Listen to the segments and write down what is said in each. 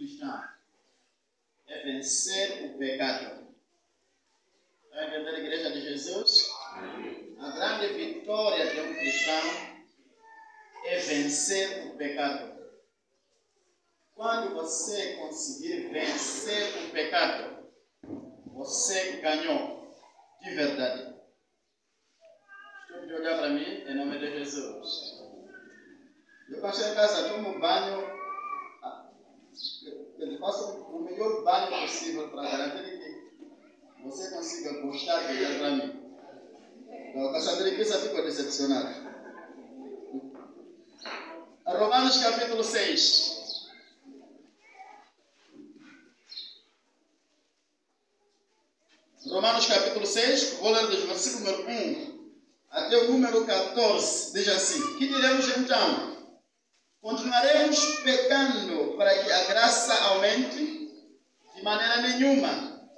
cristão é vencer o pecado. Está a entender a Igreja de Jesus? A grande vitória de um cristão é vencer o pecado. Quando você conseguir vencer o pecado, você ganhou de verdade. Estou de olhar para mim em nome de Jesus. Eu passei em casa, tomo banho, eu faço o melhor banho possível para garantir que você consiga gostar de olhar para mim. Então, a Cassandra Kissa ficou decepcionada. Romanos capítulo 6. Romanos capítulo 6, vou ler do versículo número 1 até o número 14. Diz assim: que diremos então? Continuaremos pecando para que a graça aumente? De maneira nenhuma.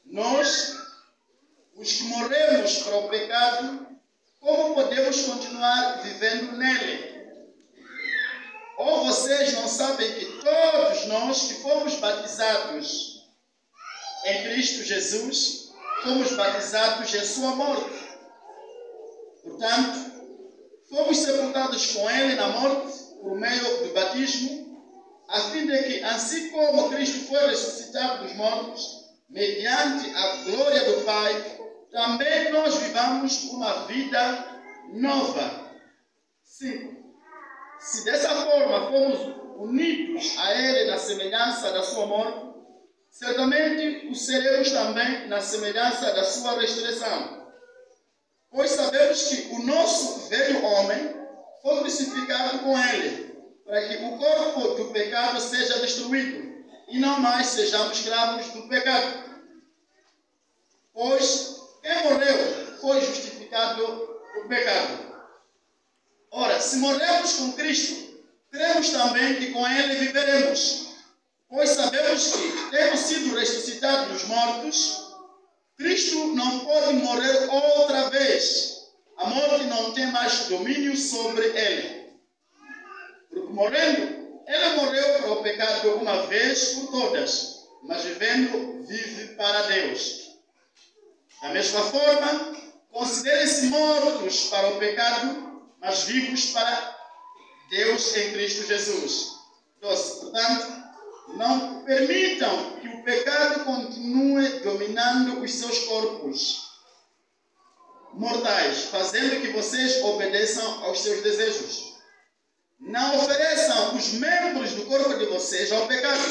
Nós, os que morremos para o pecado, como podemos continuar vivendo nele? Ou vocês não sabem que todos nós que fomos batizados em Cristo Jesus, fomos batizados em sua morte? Portanto, fomos sepultados com ele na morte por meio do batismo, a fim de que, assim como Cristo foi ressuscitado dos mortos, mediante a glória do Pai, também nós vivamos uma vida nova. 5. Se dessa forma fomos unidos a ele na semelhança da sua morte, certamente o seremos também na semelhança da sua ressurreição. Pois sabemos que o nosso velho homem foi crucificado com ele, para que o corpo do pecado seja destruído e não mais sejamos escravos do pecado. Pois quem morreu foi justificado do pecado. Ora, se morremos com Cristo, cremos também que com ele viveremos. Pois sabemos que, tendo sido ressuscitado dos mortos, Cristo não pode morrer outra vez. A morte não tem mais domínio sobre ele. Porque morrendo, ele morreu para o pecado de uma vez por todas, mas vivendo, vive para Deus. Da mesma forma, considerem-se mortos para o pecado, mas vivos para Deus em Cristo Jesus. 12. Portanto, não permitam que o pecado continue dominando os seus corpos mortais, fazendo que vocês obedeçam aos seus desejos. Não ofereçam os membros do corpo de vocês ao pecado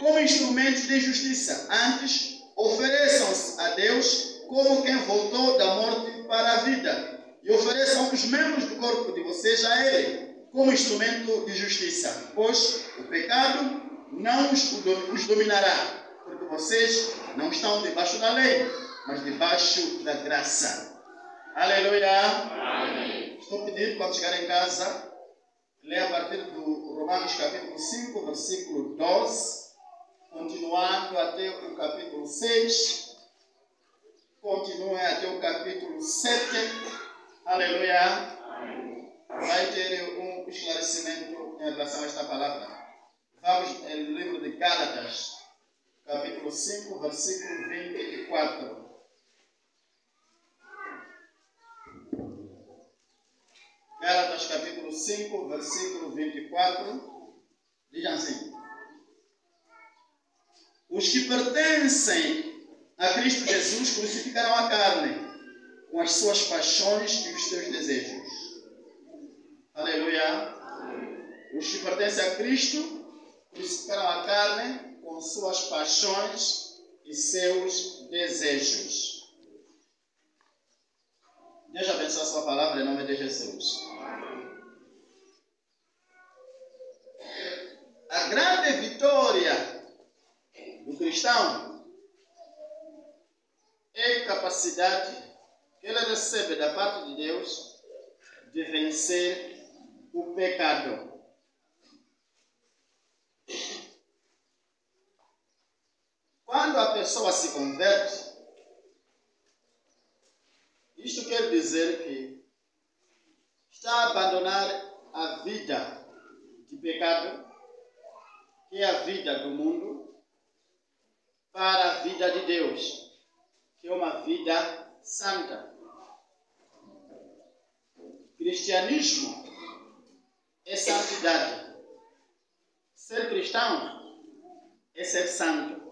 como instrumentos de injustiça. Antes, ofereçam-se a Deus como quem voltou da morte para a vida. E ofereçam os membros do corpo de vocês a Ele como instrumento de justiça. Pois o pecado não os dominará, porque vocês não estão debaixo da lei, mas debaixo da graça. Aleluia! Amém. Estou pedindo, quando chegar em casa, leia a partir do Romanos capítulo 5, versículo 12, continuando até o capítulo 6, continue até o capítulo 7. Aleluia! Amém. Vai ter um esclarecimento em relação a esta palavra. Vamos no livro de Gálatas, capítulo 5, versículo 24. Gálatas, capítulo 5, versículo 24. Diz assim: os que pertencem a Cristo Jesus crucificaram a carne com as suas paixões e os seus desejos. Aleluia! Os que pertencem a Cristo crucificaram a carne com suas paixões e seus desejos. Deus abençoe a sua palavra em nome de Jesus. A grande vitória do cristão é a capacidade que ele recebe da parte de Deus de vencer o pecado. Quando a pessoa se converte, isto quer dizer que está a abandonar a vida de pecado que é a vida do mundo, para a vida de Deus, que é uma vida santa. Cristianismo é santidade. Ser cristão é ser santo.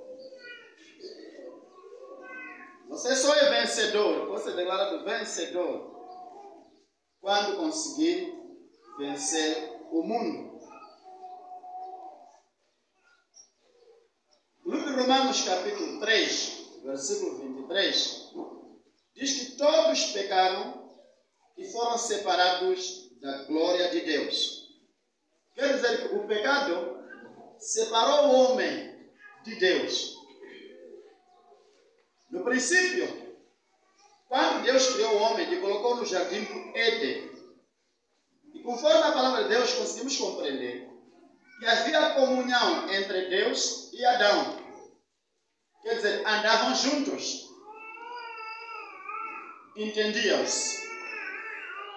Você só é vencedor, você é declarado vencedor quando conseguir vencer o mundo. O livro de Romanos, capítulo 3, versículo 23, diz que todos pecaram e foram separados da glória de Deus. Quer dizer que o pecado separou o homem de Deus. No princípio, quando Deus criou o homem e colocou no jardim do Éden, e conforme a palavra de Deus conseguimos compreender que havia comunhão entre Deus e Adão. Quer dizer, andavam juntos, entendiam-se.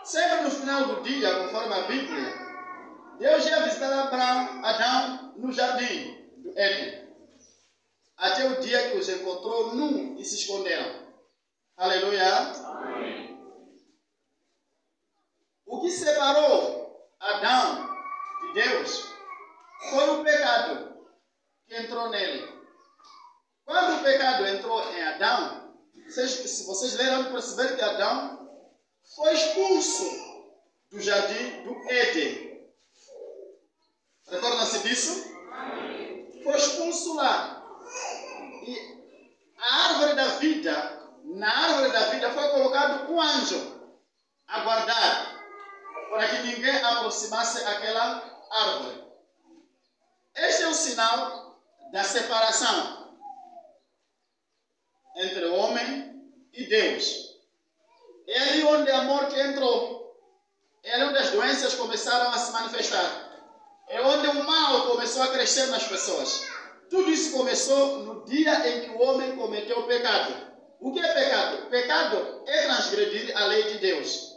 Sempre no final do dia, conforme a Bíblia, Deus ia visitar Adão no jardim do Éden, até o dia que os encontrou nu e se esconderam. Aleluia. Amém. O que separou Adão de Deus foi o pecado que entrou nele. Quando o pecado entrou em Adão, se vocês leram, perceberam que Adão foi expulso do jardim do Éden. Recordam-se disso? Foi expulso lá. E a árvore da vida, na árvore da vida foi colocado um anjo a guardar, para que ninguém aproximasse aquela árvore. Este é o sinal da separação entre o homem e Deus. É ali onde a morte entrou. É ali onde as doenças começaram a se manifestar. É onde o mal começou a crescer nas pessoas. Tudo isso começou no dia em que o homem cometeu o pecado. O que é pecado? Pecado é transgredir a lei de Deus.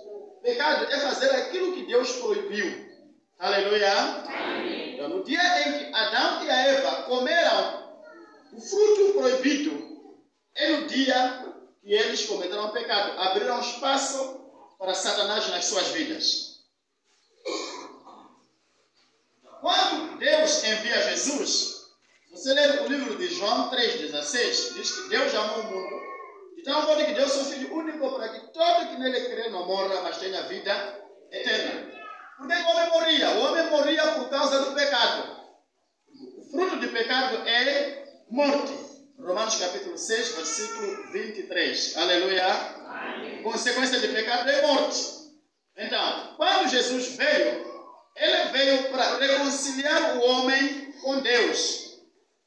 Pecado é fazer aquilo que Deus proibiu. Aleluia. Amém. Então, no dia em que Adão e a Eva comeram o fruto proibido, é no dia que eles cometeram o pecado. Abriram espaço para Satanás nas suas vidas. Quando Deus envia Jesus, você lê o livro de João 3,16, diz que Deus amou o mundo de tal modo que deu seu Filho único para que todo que nele crê não morra, mas tenha vida eterna. Porque o homem morria? O homem morria por causa do pecado. O fruto do pecado é morte. Romanos capítulo 6, versículo 23. Aleluia. Amém. Consequência de pecado é morte. Então, quando Jesus veio, ele veio para reconciliar o homem com Deus.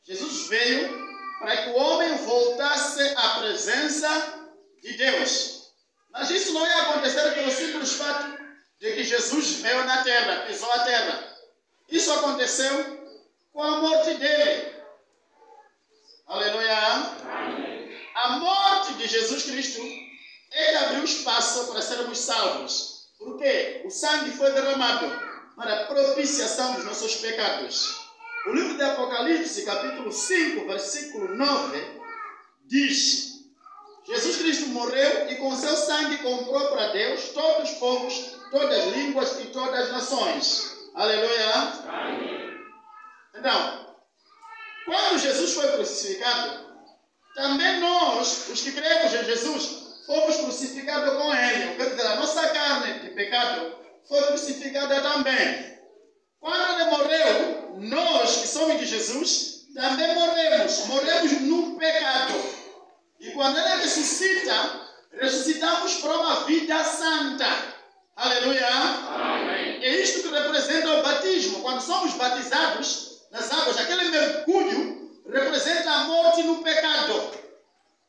Jesus veio para que o homem voltasse à presença de Deus. Mas isso não ia acontecer pelo simples fato de que Jesus veio na terra, pisou a terra. Isso aconteceu com a morte dele. Aleluia. Amém. A morte de Jesus Cristo é que abriu espaço para sermos salvos. Porque o sangue foi derramado para a propiciação dos nossos pecados. O livro de Apocalipse, capítulo 5, versículo 9, diz: Jesus Cristo morreu e com seu sangue comprou para Deus todos os povos, todas as línguas e todas as nações. Aleluia. Amém. Então, quando Jesus foi crucificado, também nós, os que cremos em Jesus, fomos crucificados com ele. Quer dizer, a nossa carne de pecado foi crucificada também. Quando ele morreu, nós que somos de Jesus, também morremos no pecado. E quando ele ressuscita, ressuscitamos para uma vida santa. Aleluia. Amém. É isto que representa o batismo. Quando somos batizados nas águas, aquele mergulho representa a morte no pecado.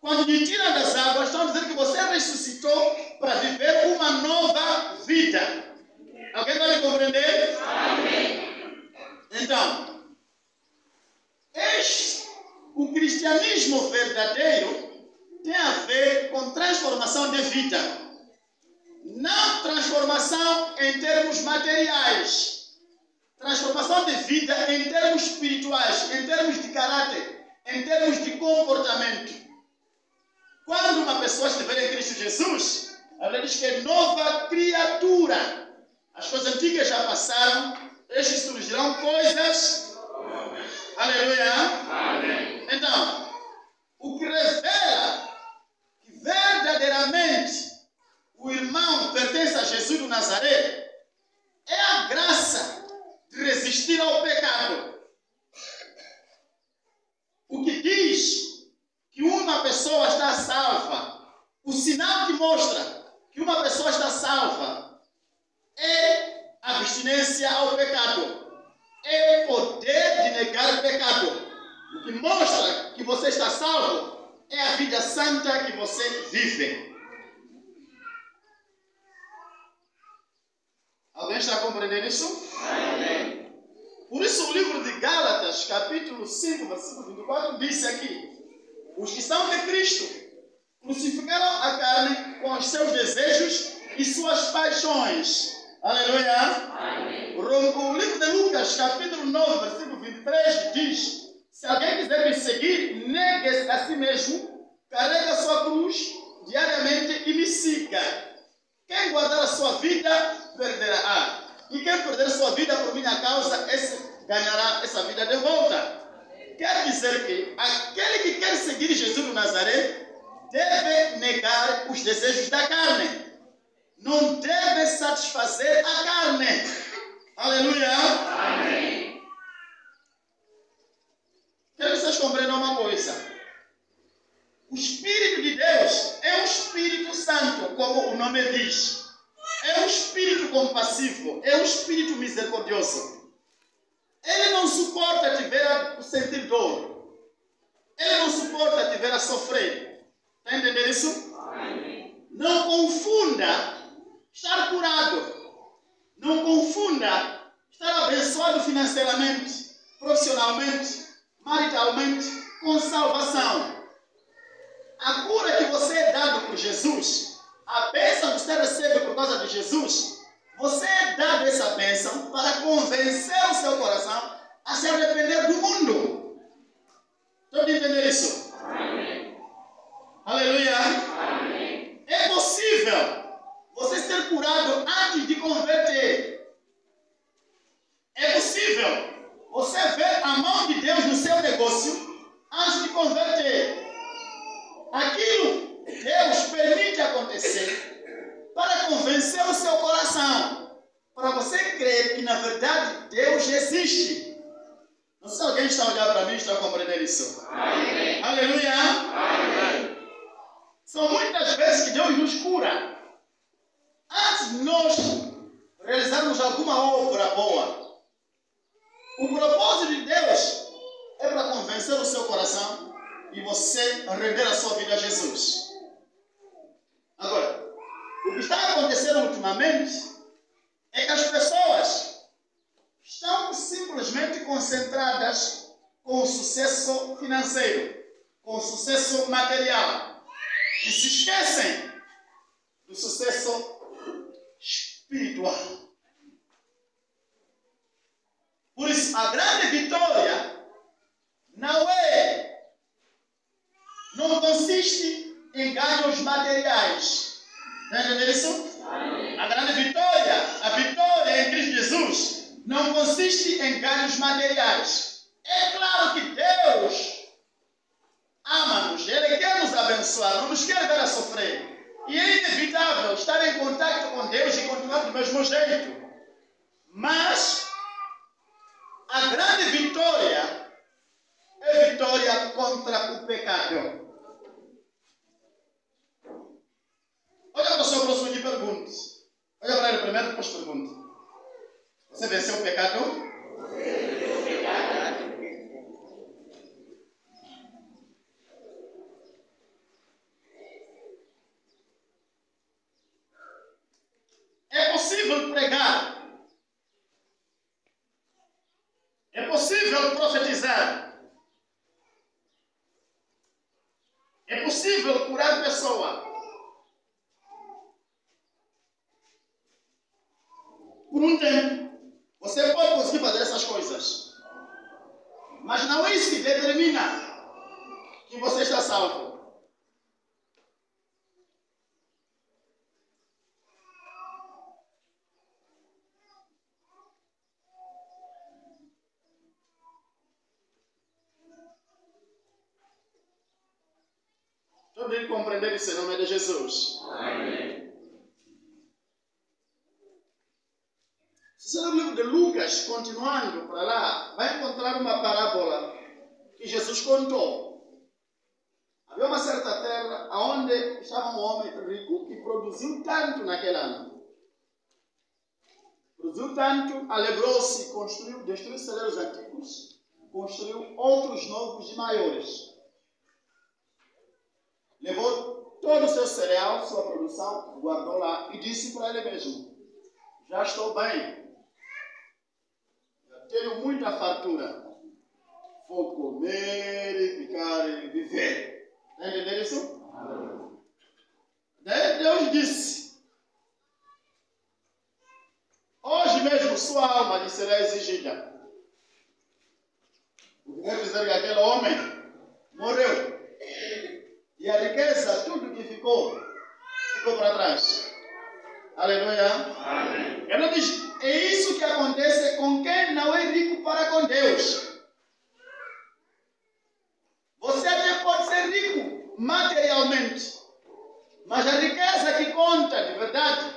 Quando me tiram das águas, estão dizendo que você ressuscitou para viver uma nova vida. Alguém vai me compreender? Amém. Então, o cristianismo verdadeiro tem a ver com transformação de vida. Não transformação em termos materiais. transformação de vida em termos espirituais, em termos de caráter, em termos de comportamento. Quando uma pessoa estiver em Cristo Jesus, a Bíblia diz que é nova criatura. As coisas antigas já passaram, estes surgirão coisas. Aleluia. Amém. Então, o que revela que verdadeiramente o irmão pertence a Jesus do Nazaré é a graça de resistir ao pecado. O que diz que uma pessoa está salva, o sinal que mostra que uma pessoa está salva é a abstinência ao pecado, é poder de negar o pecado. O que mostra que você está salvo é a vida santa que você vive. Alguém está compreendendo isso? Amém. Por isso o livro de Gálatas, capítulo 5, versículo 24, disse aqui: os que são de Cristo crucificaram a carne com os seus desejos e suas paixões. Aleluia. Amém. O livro de Lucas, capítulo 9, versículo 23, diz: se alguém quiser me seguir, negue-se a si mesmo, carregue a sua cruz diariamente e me siga. Quem guardar a sua vida, perderá. E quem perder a sua vida por minha causa, esse ganhará essa vida de volta. Quer dizer que aquele que quer seguir Jesus do Nazaré deve negar os desejos da carne. Não deve satisfazer a carne. Aleluia. Amém. Quero que vocês compreendam uma coisa. O Espírito de Deus é um Espírito Santo, como o nome diz. É um Espírito compassivo, é um Espírito misericordioso. Ele não suporta te ver a sentir dor. Ele não suporta te ver a sofrer. Está entendendo isso? Amém. Não confunda estar curado. Não confunda estar abençoado financeiramente, profissionalmente, maritalmente, com salvação. A cura que você é dado por Jesus, a bênção que você recebe por causa de Jesus, você é dado essa bênção para convencer o seu coração a se arrepender do mundo. Estão a entender isso? Amém. Aleluia. Amém. É possível você ser curado antes de converter. É possível você ver a mão de Deus no seu negócio antes de converter. Aquilo Deus permite acontecer para convencer o seu coração, para você crer que na verdade Deus existe. Não sei se alguém está olhando para mim e está compreendendo isso. Amém. Aleluia. Amém. São muitas vezes que Deus nos cura antes de nós realizarmos alguma obra boa. O propósito de Deus é para convencer o seu coração e você render a sua vida a Jesus. Agora, o que está acontecendo ultimamente é que as pessoas estão simplesmente concentradas com o sucesso financeiro, com o sucesso material, e se esquecem do sucesso espiritual. Por isso, a grande vitória não consiste em ganhos materiais. Está entendendo isso? A grande vitória, a vitória em Cristo Jesus, não consiste em ganhos materiais. É claro que Deus ama-nos, Ele quer nos abençoar, não nos quer ver a sofrer. E é inevitável estar em contato com Deus e continuar do mesmo jeito. Mas a grande vitória é vitória contra o pecado. Olha para o seu próximo e pergunte. Olha para ele primeiro, depois pergunte. Você venceu o pecado? Venceu o pecado. É possível pregar. É possível profetizar. É possível curar pessoa. Por um tempo, Você pode conseguir fazer essas coisas. Mas não é isso que determina que você está salvo. Todo mundo compreender isso em nome de Jesus. Amém. Se você ler o livro de Lucas, continuando para lá, vai encontrar uma parábola que Jesus contou. Havia uma certa terra onde estava um homem rico que produziu tanto naquele ano. Produziu tanto, alegrou-se, destruiu celeiros antigos, construiu outros novos e maiores. Levou todo o seu cereal, sua produção, guardou lá e disse para ele mesmo: já estou bem. Tenho muita fartura. Vou comer e ficar e viver. Está entendendo isso? Daí Deus disse: hoje mesmo sua alma lhe será exigida. O que quer dizer que aquele homem morreu. E a riqueza, tudo que ficou para trás. Aleluia. Amém. Ela diz: é isso que acontece com quem não é rico para com Deus. Você até pode ser rico materialmente, mas a riqueza que conta de verdade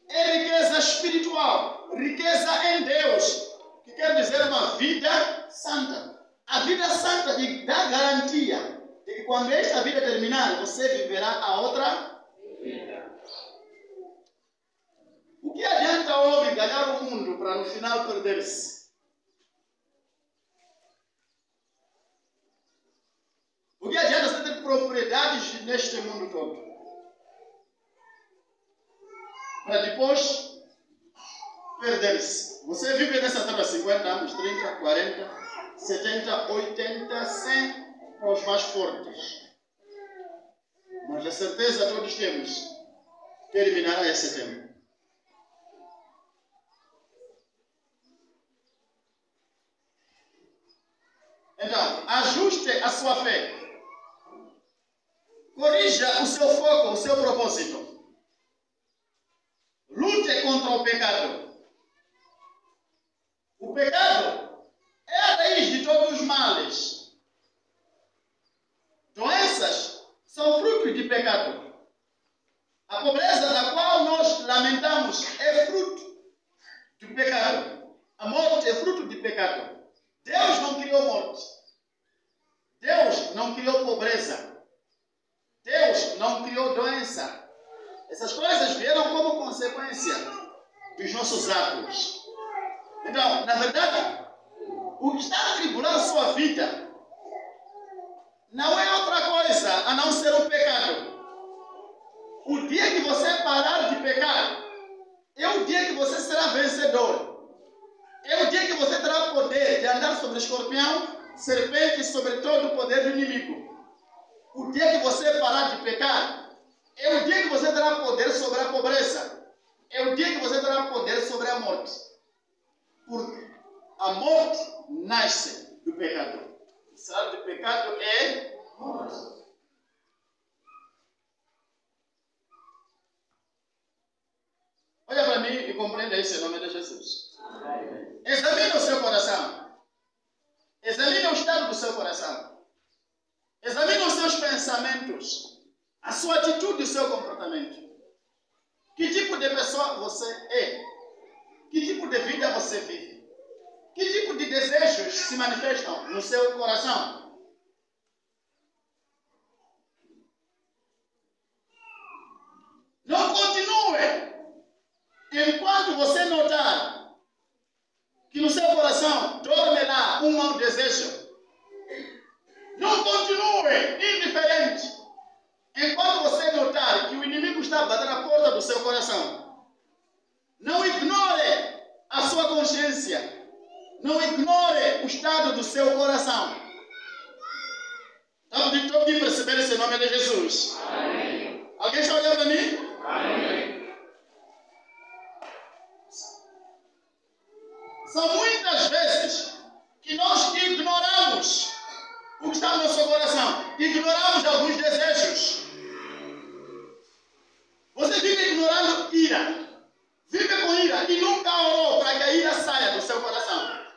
é riqueza espiritual, riqueza em Deus, que quer dizer uma vida santa. A vida santa lhe dá garantia de que quando esta vida terminar, você viverá a outra vida. O que adianta o homem ganhar o mundo para no final perder-se? O que adianta você ter propriedades neste mundo todo? Para depois perder-se. Você vive nessa terra 50 anos, 30, 40, 70, 80, 100 para os mais fortes. Mas a certeza todos temos que terminará esse tempo. Então, ajuste a sua fé. Corrija o seu foco, o seu propósito. Lute contra o pecado. O pecado é a raiz de todos os males. Doenças são fruto de pecado. A pobreza da qual nós lamentamos é fruto do pecado. A morte é fruto de pecado. Deus não criou morte. Deus não criou pobreza. Deus não criou doença. Essas coisas vieram como consequência dos nossos atos. Então, na verdade, o que está a atribular a sua vida não é outra coisa a não ser o pecado. O dia que você parar de pecar é o dia que você será vencedor. É o dia que você terá poder de andar sobre escorpião, serpente e sobre todo o poder do inimigo. O dia que você parar de pecar é o dia que você terá poder sobre a pobreza. É o dia que você terá poder sobre a morte. Porque a morte nasce do pecado. O salário do pecado é morte. Olha para mim e compreenda isso em nome de Jesus. Examine o seu coração. Examine o estado do seu coração. Examine os seus pensamentos, a sua atitude e o seu comportamento. Que tipo de pessoa você é? Que tipo de vida você vive? Que tipo de desejos se manifestam no seu coração? Não continue enquanto você notar que no seu coração dorme lá um mau desejo. Não continue indiferente enquanto você notar que o inimigo está a bater na porta do seu coração. Não ignore a sua consciência. Não ignore o estado do seu coração. Estou aqui perceber esse nome de Jesus. Amém. Alguém está olhando para mim? Amém. está no nosso coração. Ignoramos alguns desejos. Você vive ignorando ira. Vive com ira e nunca orou para que a ira saia do seu coração.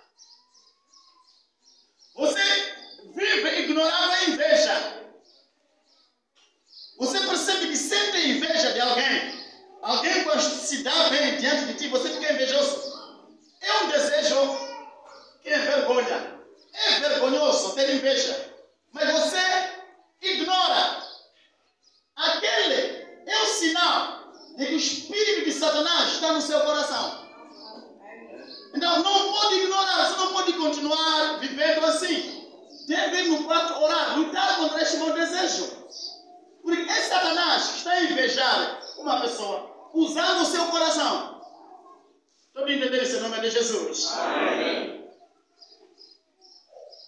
Você vive ignorando a inveja. Você percebe que sente inveja de alguém. Alguém quando se dá bem diante de ti, você fica invejoso. É um desejo que envergonha. É vergonhoso ter inveja. Mas você ignora. Aquele é o sinal de que o espírito de Satanás está no seu coração. Então não pode ignorar, você não pode continuar vivendo assim. Deve ir no quarto orar, lutar contra este mau desejo. Porque é Satanás que está a invejar uma pessoa usando o seu coração. Todos entenderam esse nome de Jesus? Amém.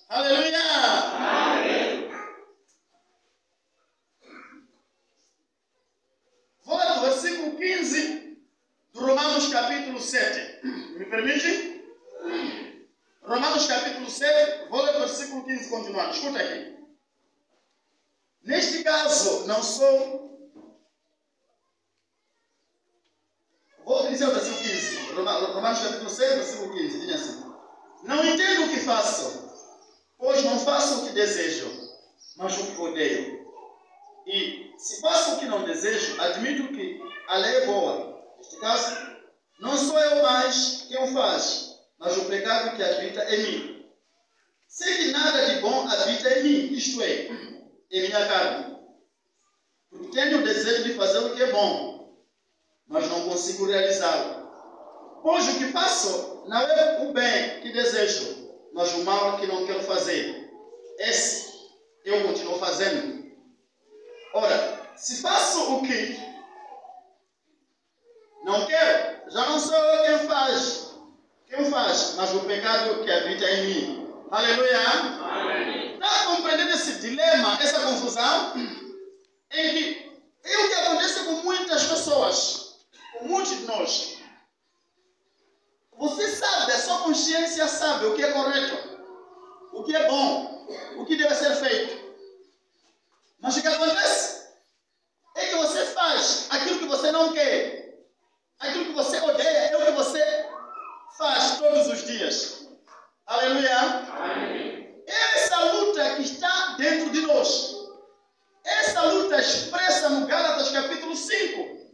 Aleluia! Amém. Vou ler o versículo 15 do Romanos capítulo 7. Me permite? Romanos capítulo 7, vou ler o versículo 15 continuando. Escuta aqui. Neste caso, não sou... Vou dizer o versículo 15. Romanos capítulo 7, versículo 15. Diz assim. Não entendo o que faço, pois não faço o que desejo, mas o que odeio. E se faço o que não desejo, admito que a lei é boa. Neste caso, não sou eu mais quem o faz, mas o pecado que habita em mim. Sei que nada de bom habita em mim, isto é, em minha carne. Porque tenho o desejo de fazer o que é bom, mas não consigo realizá-lo. Pois o que faço não é o bem que desejo, mas o mal que não quero fazer. Esse eu continuo fazendo. Ora, se faço o que não quero, já não sou eu quem faz, mas o pecado que habita em mim. Aleluia! Amém. Está compreendendo esse dilema, essa confusão? Em que é o que acontece com muitas pessoas, com muitos de nós. Você sabe, a sua consciência sabe o que é correto, o que é bom, o que deve ser feito. Mas o que acontece é que você faz aquilo que você não quer. Aquilo que você odeia é o que você faz todos os dias. Aleluia. Amém. Essa luta que está dentro de nós. Essa luta expressa no Gálatas capítulo 5.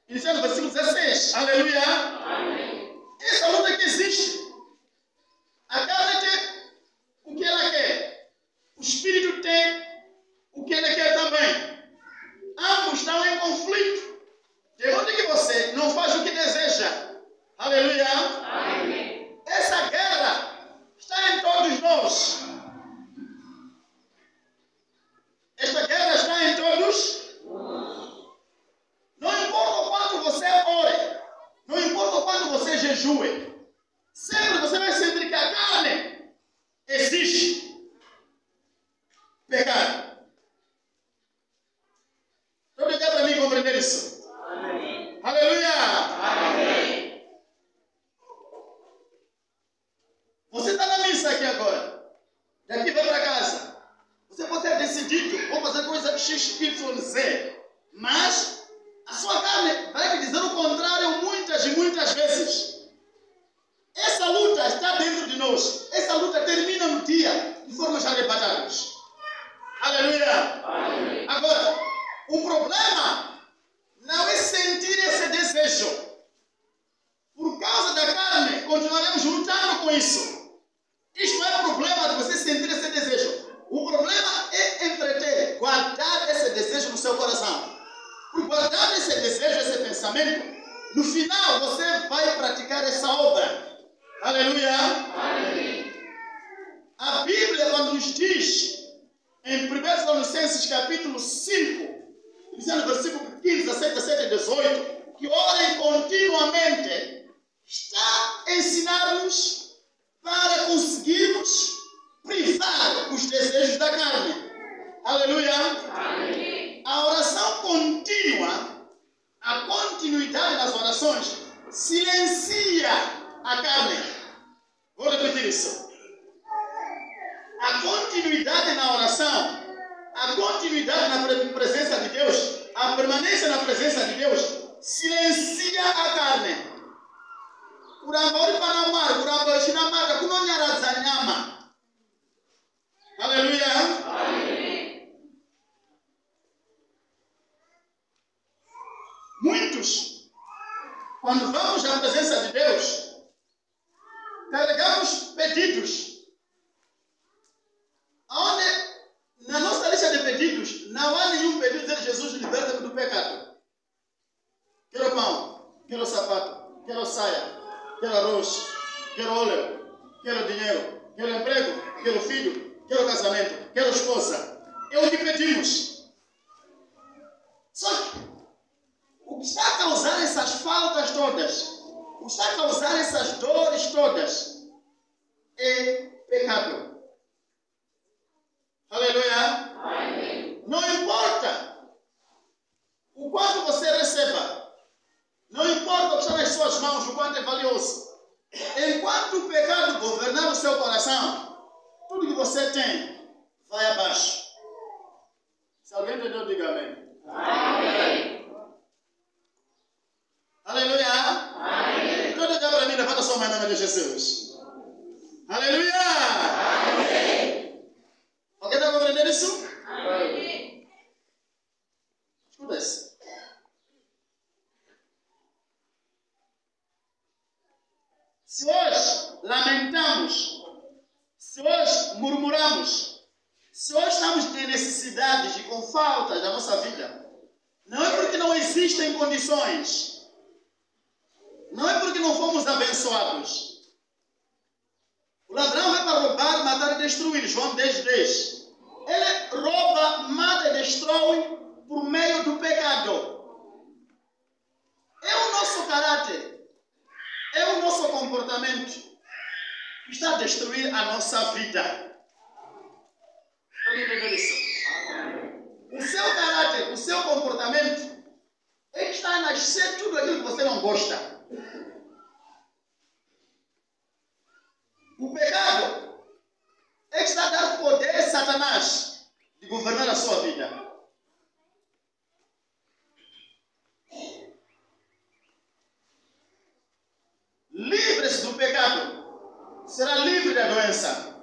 Iniciando no versículo 16. Aleluia. Amém. Essa luta que existe. A carne tem o que ela quer. O espírito tem o que ele quer também. Ambos estão em conflito. De onde que você não faz o que deseja? Aleluia. Amém. Essa guerra está em todos nós. Esta guerra está em todos. Não importa o quanto você ore, não importa o quanto você jejue, sempre você vai sentir que a carne existe pecado. Então, dá para mim compreender isso. Amém. Aleluia. Amém. Você está na missa aqui agora. Daqui vai para casa. Você pode ter decidido, vou fazer coisa X, Y, Z. Mas a sua carne vai te dizer o contrário muitas e muitas vezes. Essa luta está dentro de nós. Essa luta termina no dia de formas arrebatadas. Aleluia. Amém. Agora, o problema não é sentir esse desejo. Por causa da carne, continuaremos lutando com isso. Isto não é problema de você sentir esse desejo. O problema é entreter, guardar esse desejo no seu coração. Por guardar esse desejo, esse pensamento, no final você vai praticar essa obra. Aleluia. Amém. A Bíblia, quando nos diz, em 1 Tessalonicenses capítulo 5, dizendo no versículo 15, 17, 17 e 18, que orem continuamente, está a ensinar-nos para conseguirmos privar os desejos da carne. Aleluia. Amém. A oração contínua, a continuidade das orações, silencia a carne. Vou repetir isso. a continuidade na oração, a continuidade na presença de Deus, a permanência na presença de Deus, silencia a carne. Aleluia. Muitos, quando vamos à presença de Deus, carregamos pedidos. Onde, na nossa lista de pedidos, não há nenhum pedido de Jesus liberta-me do pecado. Quero pão, quero sapato, quero saia, quero arroz, quero óleo, quero dinheiro, quero emprego, quero filho, quero casamento, quero esposa. É o que pedimos. Só que o que está a causar essas faltas todas, o que está a causar essas dores todas, é pecado. Aleluia. Amém. Não importa o quanto você receba, não importa o que está nas suas mãos, o quanto é valioso. Enquanto o pecado governar o seu coração, tudo que você tem vai abaixo. Se alguém entendeu, diga amém. Amém. Aleluia. Amém. Então diga para mim, levanta sua mão em nome de Jesus. Aleluia. Amém. Alguém está compreendendo isso? Amém. Escuta isso. Se hoje lamentamos, se hoje murmuramos, se hoje estamos em necessidades e com faltas da nossa vida, não é porque não existem condições, não é porque não fomos abençoados. O ladrão vai para roubar, matar e destruir. João 10:10. Ele rouba, mata e destrói por meio do pecado. É o nosso caráter, é o nosso comportamento que está a destruir a nossa vida. Estão entendendo isso? O seu caráter, o seu comportamento é que está a nascer tudo aquilo que você não gosta. O pecado é que está a dar poder a Satanás de governar a sua vida. Livre-se do pecado, será livre da doença.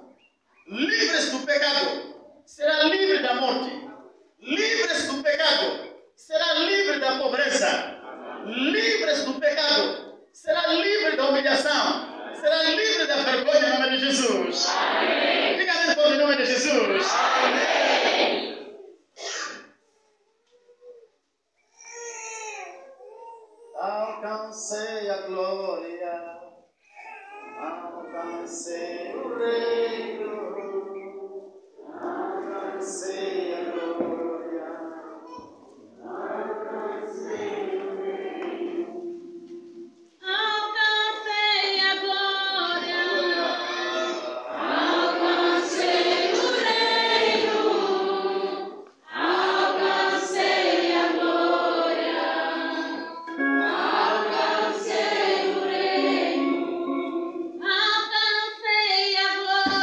Livre-se do pecado, será livre da morte. Livre-se do pecado, será livre da pobreza. Livre-se do pecado, será livre da humilhação. Será livre da vergonha em nome de Jesus. Amém. Diga bem forte em nome de Jesus. Amém. Alcancei a glória, alcancei o reino, alcancei a glória, alcancei o reino. Alcancei a glória, alcancei o reino, alcancei a glória, alcancei o reino, alcancei a glória.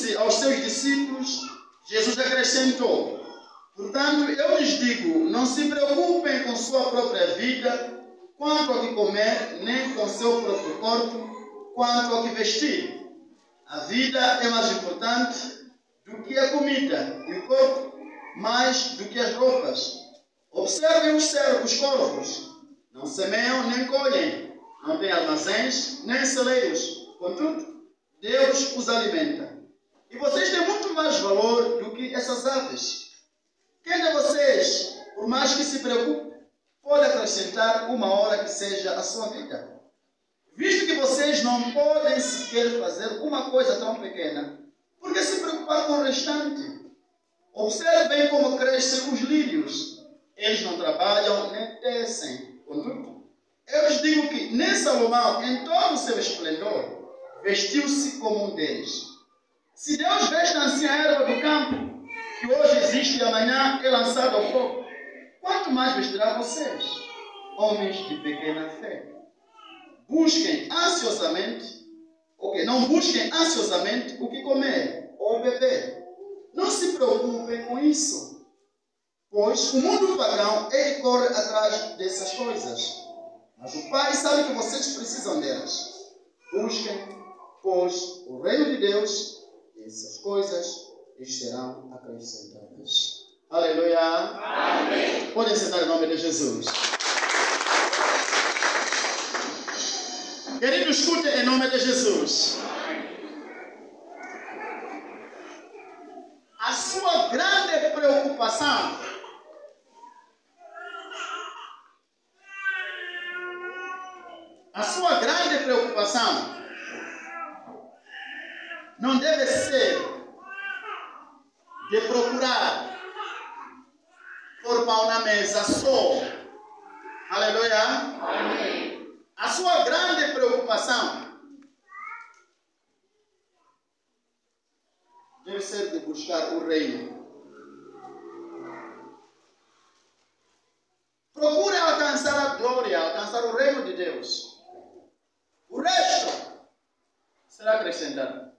dirigindo-se aos seus discípulos, Jesus acrescentou: portanto, eu lhes digo, não se preocupem com sua própria vida, quanto ao que comer, nem com seu próprio corpo, quanto ao que vestir. A vida é mais importante do que a comida, e o corpo mais do que as roupas. Observem os corvos. Não semeiam nem colhem, não têm armazéns nem celeiros. Contudo, Deus os alimenta. E vocês têm muito mais valor do que essas aves. Quem de vocês, por mais que se preocupe, pode acrescentar uma hora que seja a sua vida? Visto que vocês não podem sequer fazer uma coisa tão pequena, por que se preocupar com o restante? Observem como crescem os lírios. Eles não trabalham nem tecem. Contudo, eu lhes digo que nem Salomão, em todo o seu esplendor, vestiu-se como um deles. Se Deus veste assim a erva do campo, que hoje existe e amanhã é lançada ao fogo, quanto mais vestirá vocês, homens de pequena fé? Busquem ansiosamente, não busquem ansiosamente o que comer ou beber. Não se preocupem com isso, pois o mundo pagão ele corre atrás dessas coisas. Mas o Pai sabe que vocês precisam delas. Busquem, pois, o reino de Deus, e essas coisas lhes serão acrescentadas. Aleluia. Amém. Podem sentar em nome de Jesus. Querido, escute em nome de Jesus. A sua grande preocupação não deve ser de procurar por pão na mesa só. Aleluia. Amém. A sua grande preocupação deve ser de buscar o reino. Procure alcançar a glória, alcançar o reino de Deus. O resto será acrescentado.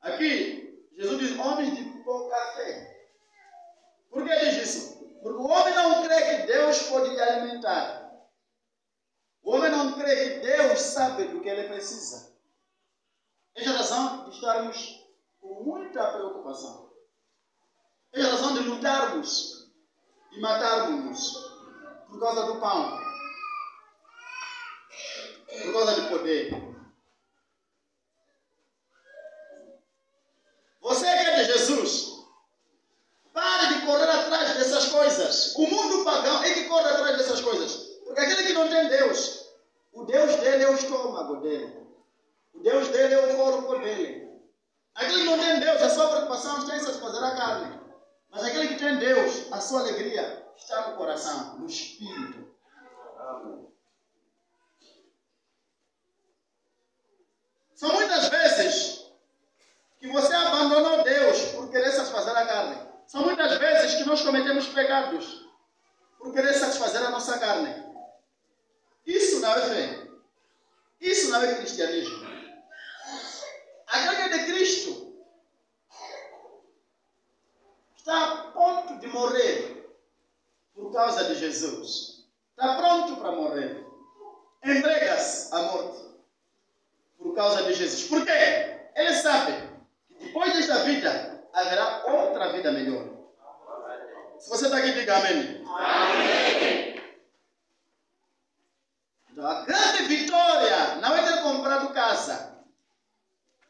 Aqui, Jesus diz, homens de pouca fé. Por que diz isso? Porque o homem não crê que Deus pode lhe alimentar. O homem não crê que Deus sabe do que ele precisa. Essa é a razão de estarmos com muita preocupação. Essa é a razão de lutarmos e matarmos por causa do pão, por causa de poder. Você que é de Jesus, pare de correr atrás dessas coisas. O mundo pagão é que corre atrás dessas coisas. Porque aquele que não tem Deus, o Deus dele é o estômago dele. O Deus dele é o corpo dele. Aquele que não tem Deus, a sua preocupação está em satisfazer a carne. Mas aquele que tem Deus, a sua alegria está no coração, no espírito. São muitas vezes que você abandonou Deus por querer satisfazer a carne. São muitas vezes que nós cometemos pecados por querer satisfazer a nossa carne. Isso não é fé. Isso não é cristianismo. Aquele que é de Cristo está a ponto de morrer por causa de Jesus. Está pronto para morrer. Entrega-se à morte por causa de Jesus. Por quê? Ele sabe que depois desta vida haverá outra vida melhor. Se você está aqui, diga amém. Amém. Então, a grande vitória não é ter comprado casa.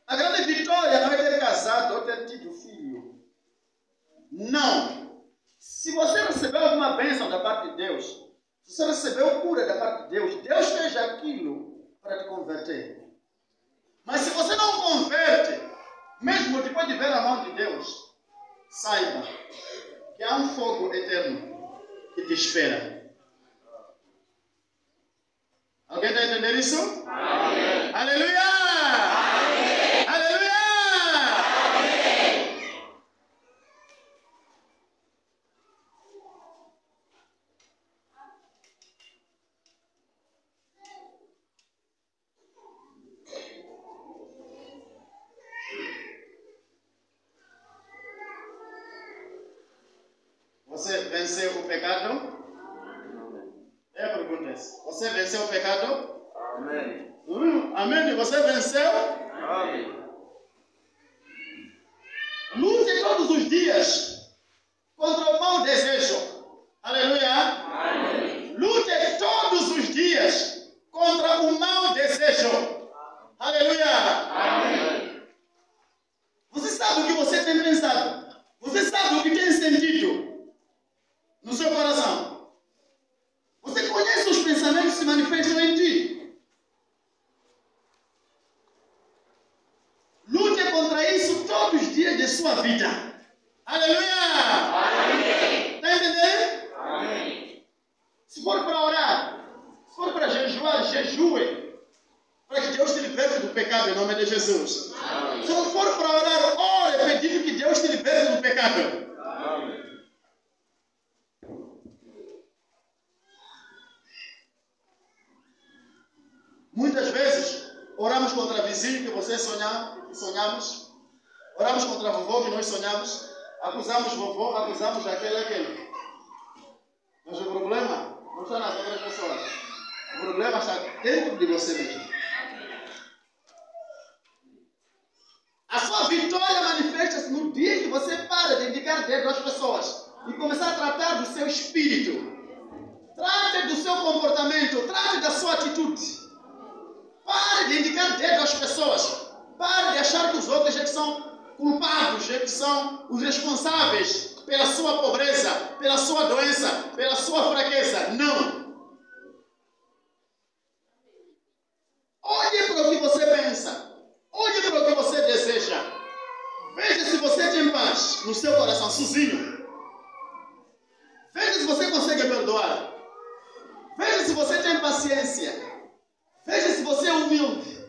A grande vitória não é ter casado ou ter tido filho. Não. Se você recebeu alguma bênção da parte de Deus, se você recebeu cura da parte de Deus, Deus fez aquilo para te converter. Mas se você não converte, mesmo depois de ver a mão de Deus, saiba que há um fogo eterno que te espera. Alguém está entendendo isso? Amém. Aleluia! Amém. Aleluia! Amém. Você venceu o pecado? É a pergunta essa. Você venceu o pecado? Amém. Amém. Você venceu? Amém. Lute todos os dias contra o mau desejo. Aleluia. Amém. Lute todos os dias contra o mau desejo. Aleluia. Amém. Você sabe o que você tem pensado? Você sabe o que tem sentido no seu coração? Você conhece os pensamentos que se manifestam em ti? Lute contra isso todos os dias de sua vida. Aleluia! Amém. Está entendendo? Amém. Se for para orar, se for para jejuar, jejue. Para que Deus te liberte do pecado em nome de Jesus. Amém. Se não for para orar, ore pedindo que Deus te liberte do pecado. Amém. Muitas vezes, oramos contra vizinho que você sonhamos. Oramos contra a vovó que nós sonhamos. Acusamos vovó, acusamos aquele. Mas o problema não está nas outras pessoas. O problema está dentro de você mesmo. A sua vitória manifesta-se no dia que você para de indicar dedo às pessoas e começar a tratar do seu espírito. Trate do seu comportamento, trate da sua atitude. Pare de indicar dedo às pessoas. Pare de achar que os outros é que são culpados, é que são os responsáveis pela sua pobreza, pela sua doença, pela sua fraqueza. Não. Olhe para o que você pensa. Olhe para o que você deseja. Veja se você tem paz no seu coração sozinho. Veja se você consegue perdoar. Veja se você tem paciência. Veja se você é humilde.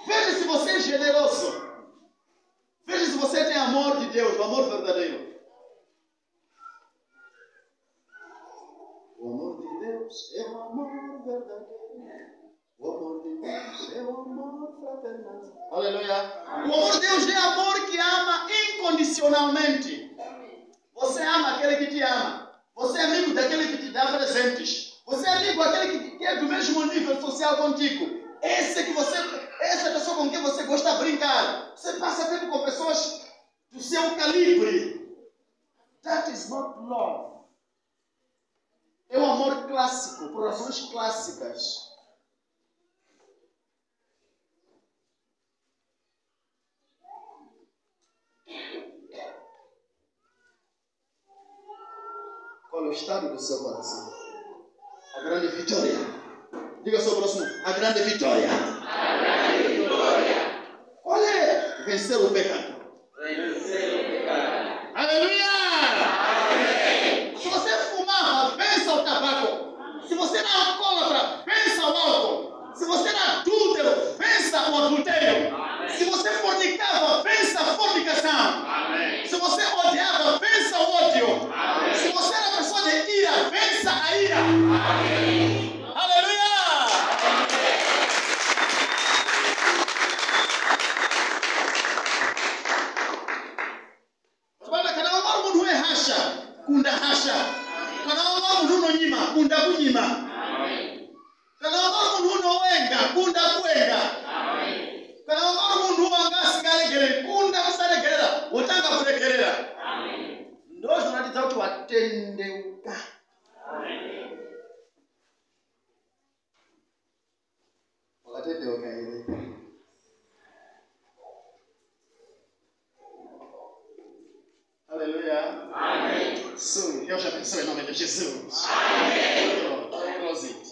Veja se você é generoso. Veja se você tem amor de Deus, o amor verdadeiro. O amor de Deus é o amor verdadeiro. O amor de Deus é o amor fraternal. Aleluia. O amor de Deus é amor que ama incondicionalmente. Você ama aquele que te ama. Você é amigo daquele que te dá presentes. Você é amigo daquele que é do mesmo nível social contigo. Essa pessoa com quem você gosta de brincar. Você passa tempo com pessoas do seu calibre. That is not love. É um amor clássico, por razões clássicas. Qual é o estado do seu coração? A grande vitória. Diga ao seu próximo, a grande vitória. A grande vitória. Qual é? Vencer o pecado. Vencer o pecado. Aleluia! Amém. Se você fumava, vença o tabaco. Se você era alcoólatra, vença o álcool. Se você era adúltero, vença o adultério. Amém. Se você fornicava, vença a fornicação. Amém. Se você odiava, vença o ódio. Amém. Se você era pessoa de ira, vença a ira. Amém. Aleluia! Kana mara munhu ehasha kunda hasha. Kana mara munhu no nyima kunda kunyima. Amém. Kana mara munhu no wenga kunda kuenga. Amém. Kana mara munhu angasigalegerera kunda kusalegerera utanga kuregerera. Amém. Ndio tunataka kuti watendeuka. Amém. Wakatendeuka ile. Aleluia. Amém. Deus já pensou em nome de Jesus. Amém. Close it.